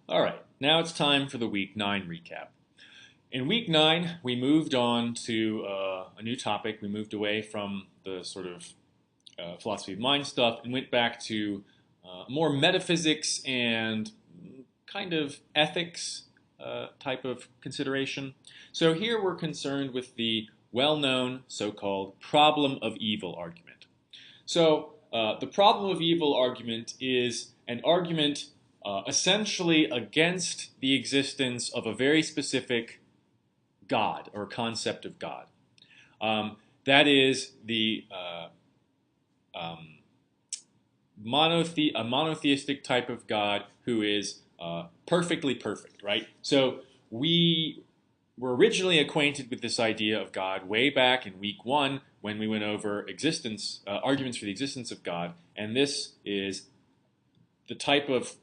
All right, now it's time for the Week 9 recap. In Week 9, we moved on to a new topic. We moved away from the sort of philosophy of mind stuff and went back to more metaphysics and kind of ethics type of consideration. So here we're concerned with the well-known so-called problem of evil argument. So the problem of evil argument is an argument essentially against the existence of a very specific God or concept of God. That is the um, a monotheistic type of God who is perfectly perfect, right? So we were originally acquainted with this idea of God way back in Week 1 when we went over arguments for the existence of God, and this is the type of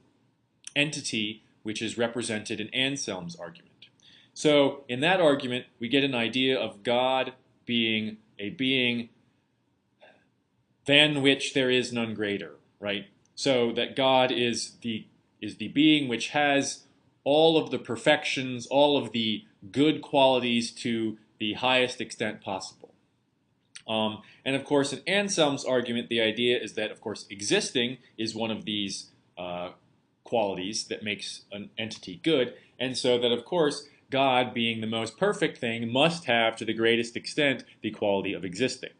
entity which is represented in Anselm's argument. So in that argument, we get an idea of God being a being than which there is none greater, right? So that God is the being which has all of the perfections, all of the good qualities to the highest extent possible. And of course, in Anselm's argument, the idea is that, of course, existing is one of these qualities that makes an entity good, and so that, of course, God, being the most perfect thing, must have, to the greatest extent, the quality of existing.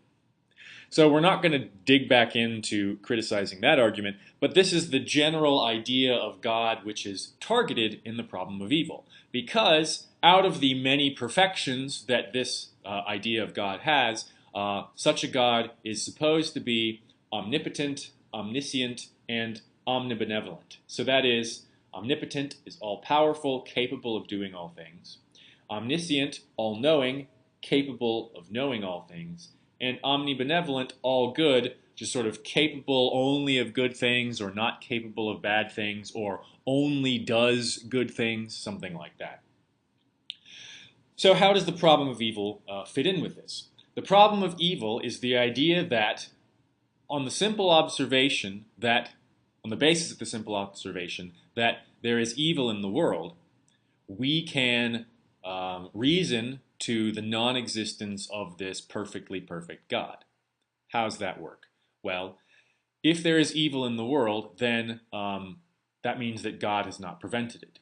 So we're not going to dig back into criticizing that argument, but this is the general idea of God which is targeted in the problem of evil. Because out of the many perfections that this idea of God has, such a God is supposed to be omnipotent, omniscient, and omnibenevolent. So that is, omnipotent is all-powerful, capable of doing all things. Omniscient, all-knowing, capable of knowing all things. And omnibenevolent, all good, just sort of capable only of good things or not capable of bad things or only does good things, something like that. So how does the problem of evil fit in with this? The problem of evil is the idea that on the basis of the simple observation that there is evil in the world, we can reason to the non-existence of this perfectly perfect God. How does that work? Well, if there is evil in the world, then that means that God has not prevented it.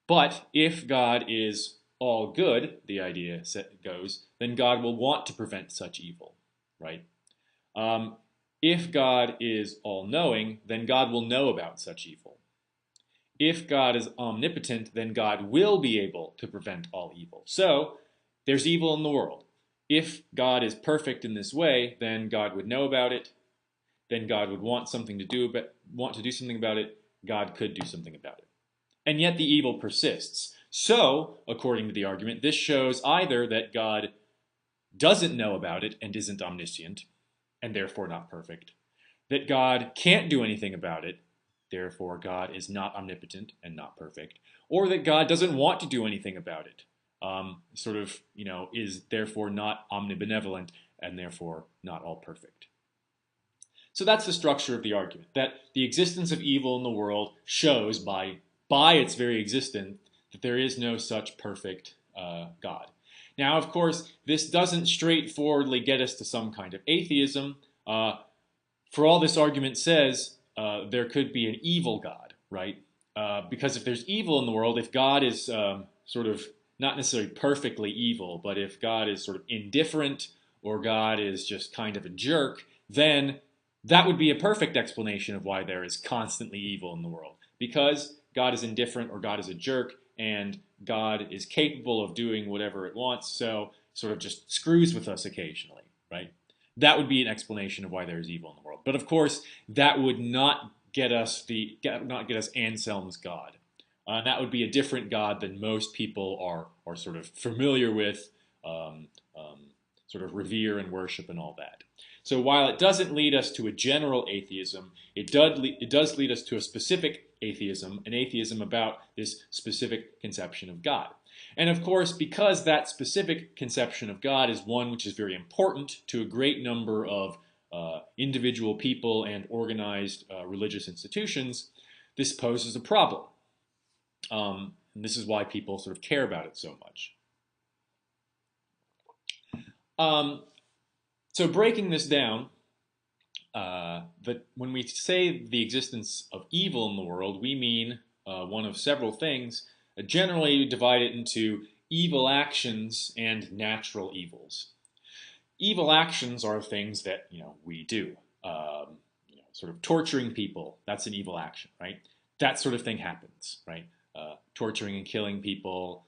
But if God is all good, the idea goes, then God will want to prevent such evil, right? If God is all-knowing, then God will know about such evil. If God is omnipotent, then God will be able to prevent all evil. So there's evil in the world. If God is perfect in this way, then God would know about it. Then God would want to do something about it. God could do something about it. And yet the evil persists. So, according to the argument, this shows either that God doesn't know about it and isn't omniscient, and therefore not perfect, that God can't do anything about it, therefore God is not omnipotent and not perfect, or that God doesn't want to do anything about it, is therefore not omnibenevolent and therefore not all perfect. So that's the structure of the argument, that the existence of evil in the world shows by its very existence that there is no such perfect God. Now, of course, this doesn't straightforwardly get us to some kind of atheism. For all this argument says, there could be an evil God, right? Because if there's evil in the world, if God is sort of not necessarily perfectly evil, but if God is sort of indifferent or God is just kind of a jerk, then that would be a perfect explanation of why there is constantly evil in the world. Because God is indifferent or God is a jerk and God is capable of doing whatever it wants, so sort of just screws with us occasionally, right? That would be an explanation of why there is evil in the world. But of course, that would not get us Anselm's God. That would be a different God than most people are sort of familiar with, sort of revere and worship and all that. So while it doesn't lead us to a general atheism, it does lead us to a specific atheism, an atheism about this specific conception of God. And of course, because that specific conception of God is one which is very important to a great number of individual people and organized religious institutions, this poses a problem. And this is why people sort of care about it so much. Um, so breaking this down, that when we say the existence of evil in the world, we mean one of several things. Generally, we divide it into evil actions and natural evils. Evil actions are things that we do. Sort of torturing people, that's an evil action, right? That sort of thing happens, right? Torturing and killing people,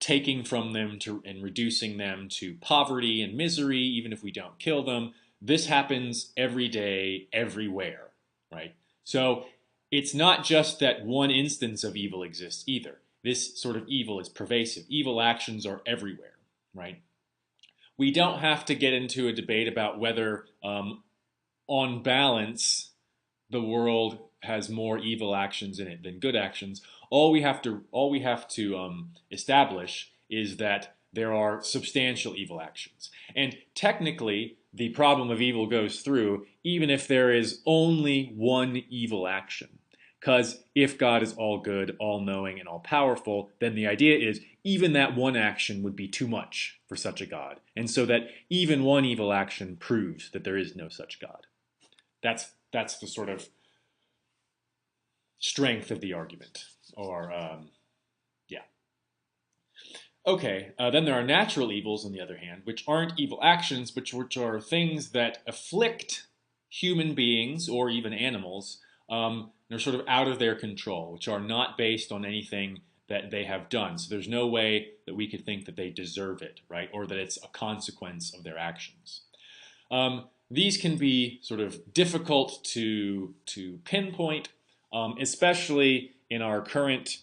taking from them and reducing them to poverty and misery, even if we don't kill them. This happens every day, everywhere, right? So it's not just that one instance of evil exists either. This sort of evil is pervasive. Evil actions are everywhere, right? We don't have to get into a debate about whether, on balance, the world has more evil actions in it than good actions. All we have to establish is that there are substantial evil actions. And technically, the problem of evil goes through even if there is only one evil action. Because if God is all good, all knowing, and all powerful, then the idea is even that one action would be too much for such a God. And so that even one evil action proves that there is no such God. That's the sort of strength of the argument. Or, yeah. Okay, then there are natural evils, on the other hand, which aren't evil actions, but which are things that afflict human beings or even animals. They're sort of out of their control, which are not based on anything that they have done. So there's no way that we could think that they deserve it, right? Or that it's a consequence of their actions. These can be sort of difficult to pinpoint, especially in our current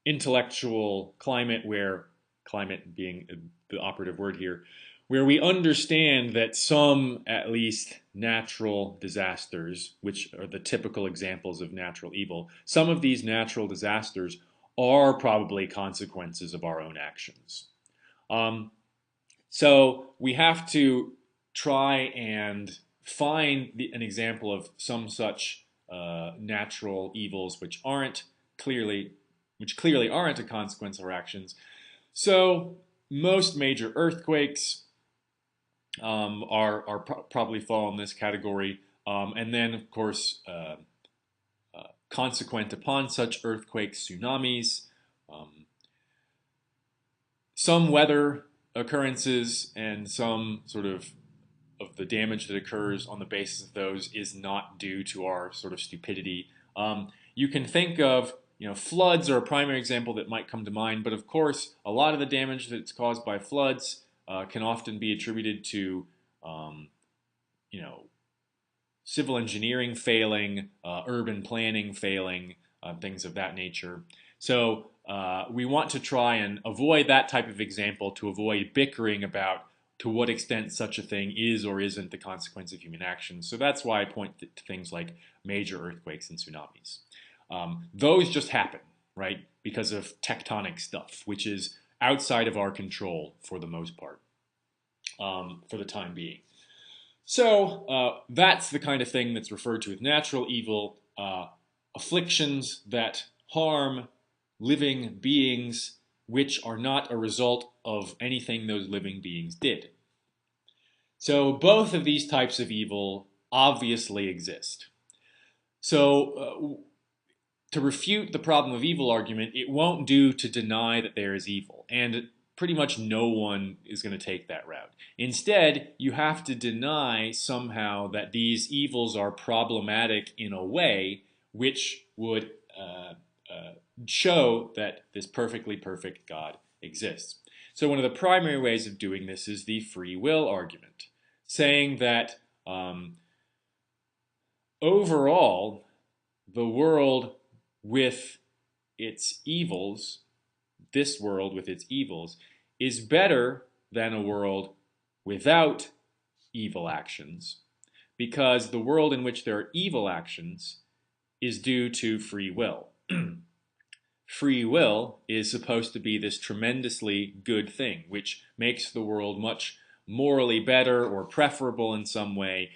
intellectual climate, where climate being the operative word here, where we understand that some, at least, natural disasters, which are the typical examples of natural evil, some of these natural disasters are probably consequences of our own actions. So we have to try and find an example of some such natural evils which clearly aren't a consequence of our actions. So most major earthquakes probably fall in this category, and then of course consequent upon such earthquakes, tsunamis, some weather occurrences, and some sort of the damage that occurs on the basis of those is not due to our sort of stupidity. You can think of, floods are a primary example that might come to mind, but of course, a lot of the damage that's caused by floods can often be attributed to, civil engineering failing, urban planning failing, things of that nature. So we want to try and avoid that type of example to avoid bickering about to what extent such a thing is or isn't the consequence of human action. So that's why I point to things like major earthquakes and tsunamis. Those just happen, right, because of tectonic stuff, which is outside of our control for the most part, for the time being. So that's the kind of thing that's referred to as natural evil, afflictions that harm living beings which are not a result of anything those living beings did. So both of these types of evil obviously exist. So to refute the problem of evil argument, it won't do to deny that there is evil. And pretty much no one is going to take that route. Instead, you have to deny somehow that these evils are problematic in a way which would show that this perfectly perfect God exists. So one of the primary ways of doing this is the free will argument, saying that overall, the world with its evils, this world with its evils, is better than a world without evil actions, because the world in which there are evil actions is due to free will. Free will is supposed to be this tremendously good thing, which makes the world much morally better or preferable in some way,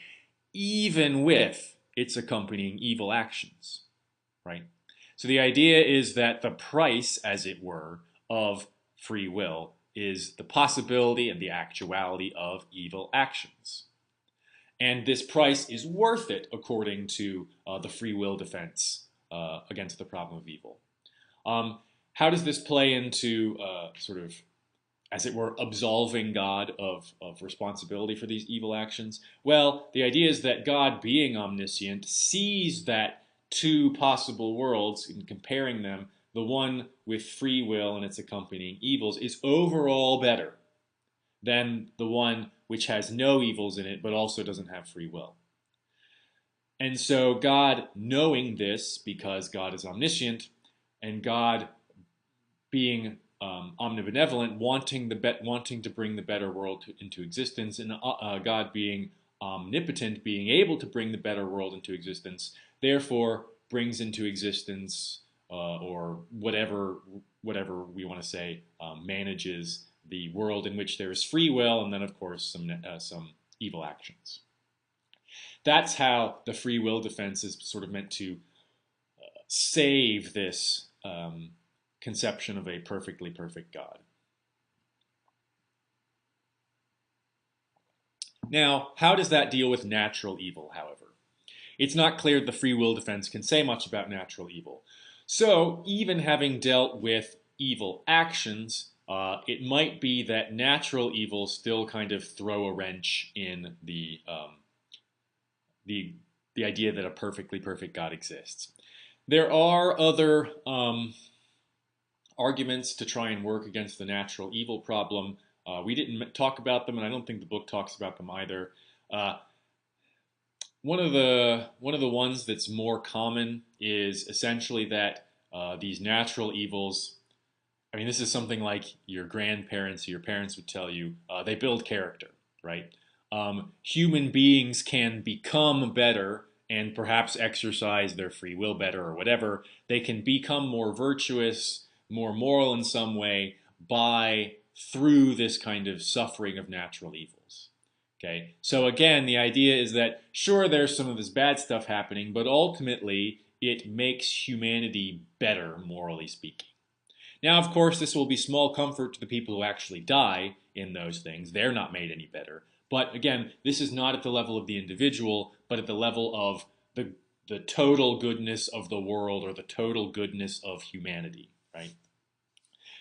even with its accompanying evil actions. right? So the idea is that the price, as it were, of free will is the possibility and the actuality of evil actions. And this price is worth it, according to the free will defense against the problem of evil. How does this play into sort of, as it were, absolving God of responsibility for these evil actions? Well, the idea is that God, being omniscient, sees that two possible worlds, and comparing them, the one with free will and its accompanying evils is overall better than the one which has no evils in it but also doesn't have free will. And so God, knowing this, because God is omniscient, and God being omnibenevolent, wanting to bring the better world into existence, and God being omnipotent, being able to bring the better world into existence, therefore brings into existence, or whatever we want to say, manages the world in which there is free will, and then of course some evil actions. That's how the free will defense is sort of meant to save this conception of a perfectly perfect God. Now, how does that deal with natural evil, however? It's not clear that the free will defense can say much about natural evil. So, even having dealt with evil actions, it might be that natural evil still kind of throw a wrench in the idea that a perfectly perfect God exists. There are other arguments to try and work against the natural evil problem. We didn't talk about them, and I don't think the book talks about them either. One of the ones that's more common is essentially that these natural evils, I mean, this is something like your grandparents or your parents would tell you, they build character, right? Human beings can become better and perhaps exercise their free will better or whatever. They can become more virtuous, more moral in some way through this kind of suffering of natural evils. Okay, so again, the idea is that sure, there's some of this bad stuff happening, but ultimately it makes humanity better, morally speaking. Now, of course, this will be small comfort to the people who actually die in those things. They're not made any better. But again, this is not at the level of the individual, but at the level of the total goodness of the world, or the total goodness of humanity, right?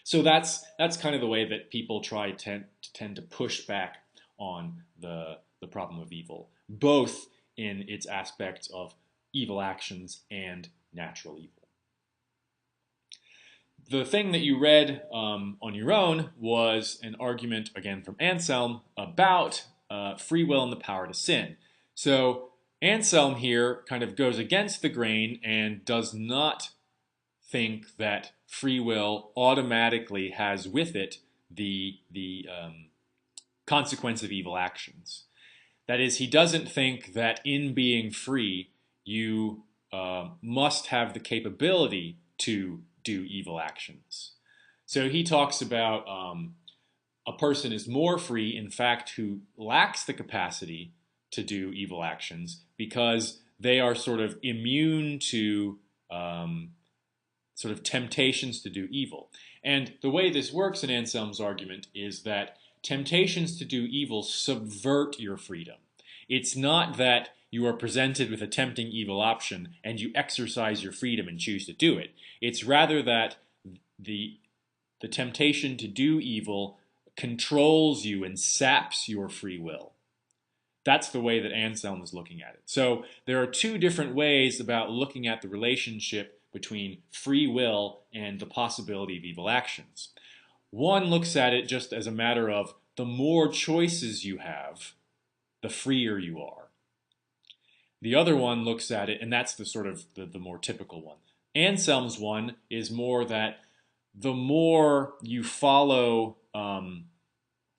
So that's kind of the way that people tend to push back on the problem of evil, both in its aspects of evil actions and natural evil. The thing that you read on your own was an argument, again from Anselm, about free will and the power to sin. So Anselm here kind of goes against the grain and does not think that free will automatically has with it the consequence of evil actions. That is, he doesn't think that in being free, you must have the capability to do evil actions. So he talks about a person is more free, in fact, who lacks the capacity to do evil actions because they are sort of immune to sort of temptations to do evil. And the way this works in Anselm's argument is that temptations to do evil subvert your freedom. It's not that you are presented with a tempting evil option and you exercise your freedom and choose to do it. It's rather that the temptation to do evil controls you and saps your free will. That's the way that Anselm is looking at it. So there are two different ways about looking at the relationship between free will and the possibility of evil actions. One looks at it just as a matter of the more choices you have, the freer you are. The other one looks at it, and that's the sort of the more typical one. Anselm's one is more that the more you follow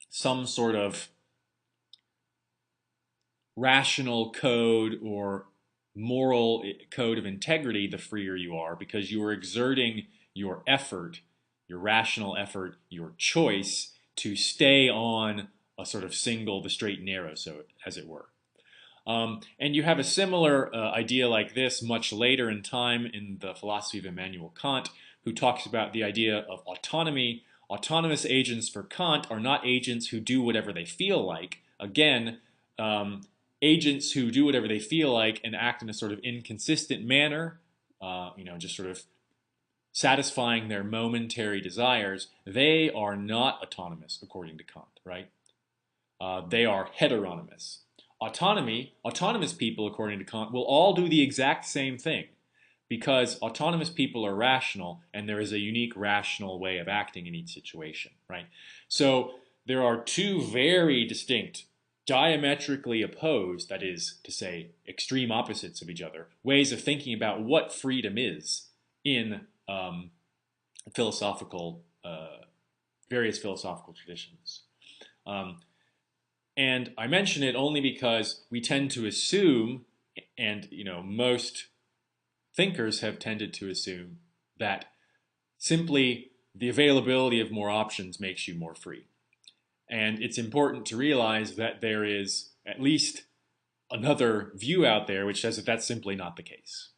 some sort of rational code or moral code of integrity, the freer you are, because you are exerting your effort, your rational effort, your choice to stay on a sort of single, the straight and narrow, so as it were. And you have a similar idea like this much later in time in the philosophy of Immanuel Kant, who talks about the idea of autonomy. Autonomous agents for Kant are not agents who do whatever they feel like. Again, agents who do whatever they feel like and act in a sort of inconsistent manner, just sort of satisfying their momentary desires, they are not autonomous according to Kant, right? They are heteronymous. Autonomous people, according to Kant, will all do the exact same thing because autonomous people are rational and there is a unique rational way of acting in each situation, right? So there are two very distinct, diametrically opposed, that is to say, extreme opposites of each other, ways of thinking about what freedom is in various philosophical traditions. And I mention it only because we tend to assume, and most thinkers have tended to assume, that simply the availability of more options makes you more free. And it's important to realize that there is at least another view out there which says that that's simply not the case.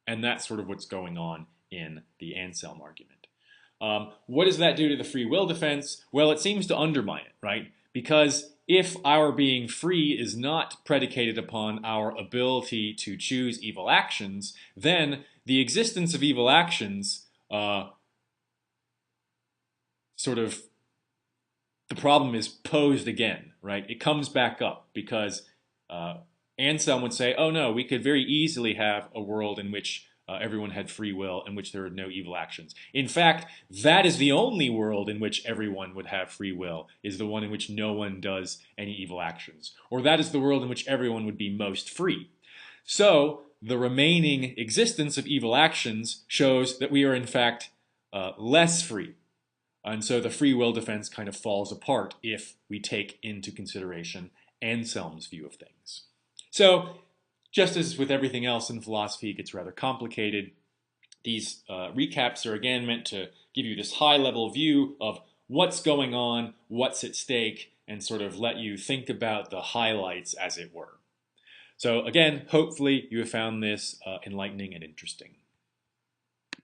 And that's sort of what's going on in the Anselm argument. What does that do to the free will defense? Well, it seems to undermine it, right? Because if our being free is not predicated upon our ability to choose evil actions, then the existence of evil actions the problem is posed again, right? It comes back up because Anselm would say, oh no, we could very easily have a world in which everyone had free will, in which there were no evil actions. In fact, that is the only world in which everyone would have free will, is the one in which no one does any evil actions. Or that is the world in which everyone would be most free. So the remaining existence of evil actions shows that we are in fact less free. And so the free will defense kind of falls apart if we take into consideration Anselm's view of things. So just as with everything else in philosophy, it gets rather complicated. These recaps are again meant to give you this high-level view of what's going on, what's at stake, and sort of let you think about the highlights, as it were. So again, hopefully you have found this enlightening and interesting.